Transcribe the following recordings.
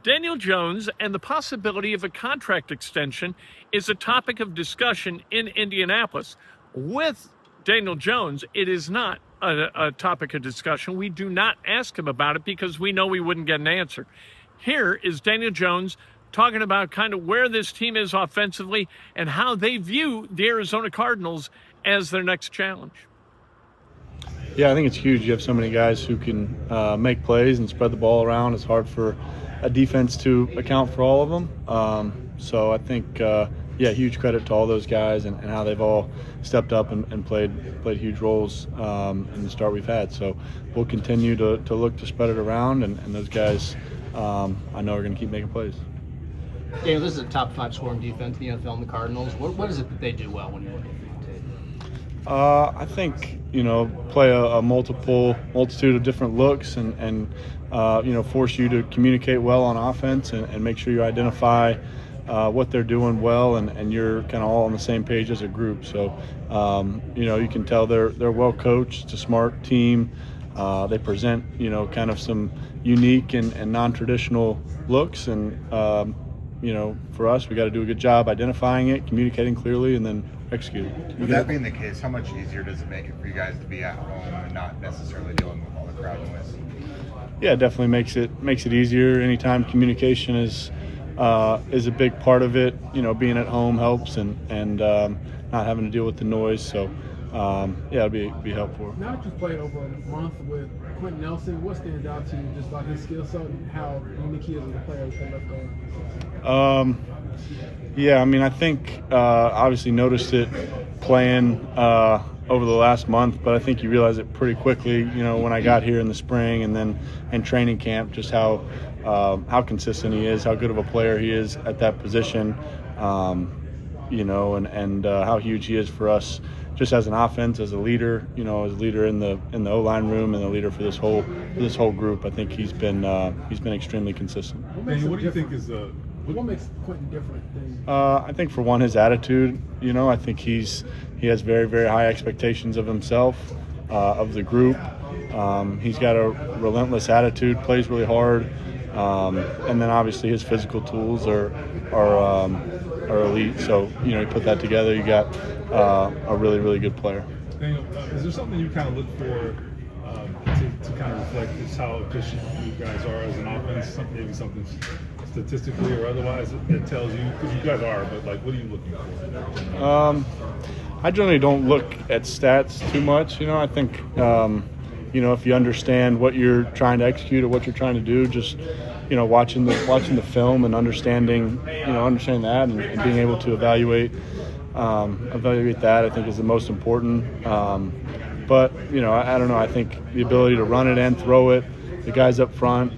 Daniel Jones and the possibility of a contract extension is a topic of discussion in Indianapolis. With Daniel Jones, it is not a topic of discussion. We do not ask him about it because we know we wouldn't get an answer. Here is Daniel Jones talking about kind of where this team is offensively and how they view the Arizona Cardinals as their next challenge. Yeah, I think it's huge. You have so many guys who can make plays and spread the ball around. It's hard for a defense to account for all of them. So I think, huge credit to all those guys and how they've all stepped up and played huge roles in the start we've had. So we'll continue to look to spread it around, and those guys I know are going to keep making plays. Daniel, this is a top 5 scoring defense in the NFL, and the Cardinals. What is it that they do well when you look at the tape? I think, play a multitude of different looks and force you to communicate well on offense and make sure you identify what they're doing well and you're kind of all on the same page as a group. So, you can tell they're well coached. It's a smart team. They present, kind of some unique and non-traditional looks. And, for us, we got to do a good job identifying it, communicating clearly, and then execute it. With that being the case, how much easier does it make it for you guys to be at home and not necessarily dealing with all the crowd noise? Yeah, it definitely makes it easier. Anytime communication is a big part of it. Being at home helps and not having to deal with the noise. So, it'll be helpful. Now that you've played over a month with Quentin Nelson, what stands out to you just about his skill set and how unique he is as a player with the left guard? I think obviously noticed it playing over the last month, but I think you realize it pretty quickly, when I got here in the spring and then in training camp, just how consistent he is, how good of a player he is at that position, and how huge he is for us just as an offense, as a leader, as a leader in the O-line room and a leader for this whole group. I think he's been extremely consistent. What do you think is what makes Quentin different? I think for one, his attitude. I think he has very, very high expectations of himself, of the group. He's got a relentless attitude, plays really hard, and then obviously his physical tools are elite. So you put that together, you got a really, really good player. Daniel, is there something you kind of look for to kind of reflect just how efficient you guys are as an offense? Maybe something statistically or otherwise that tells you, because you guys are, but what are you looking for? I generally don't look at stats too much. I think if you understand what you're trying to execute or what you're trying to do, just watching the film and understanding that and being able to evaluate that, I think is the most important. But I don't know. I think the ability to run it and throw it, the guys up front,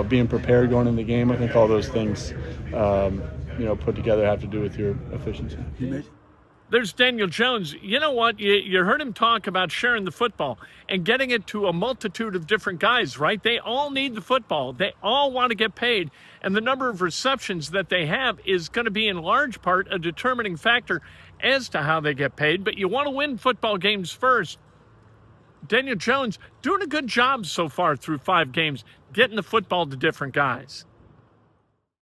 being prepared going into the game, I think all those things, put together have to do with your efficiency. There's Daniel Jones. You know what? You heard him talk about sharing the football and getting it to a multitude of different guys, right? They all need the football. They all want to get paid. And the number of receptions that they have is going to be in large part a determining factor as to how they get paid. But you want to win football games first. Daniel Jones doing a good job so far through 5 games, getting the football to different guys.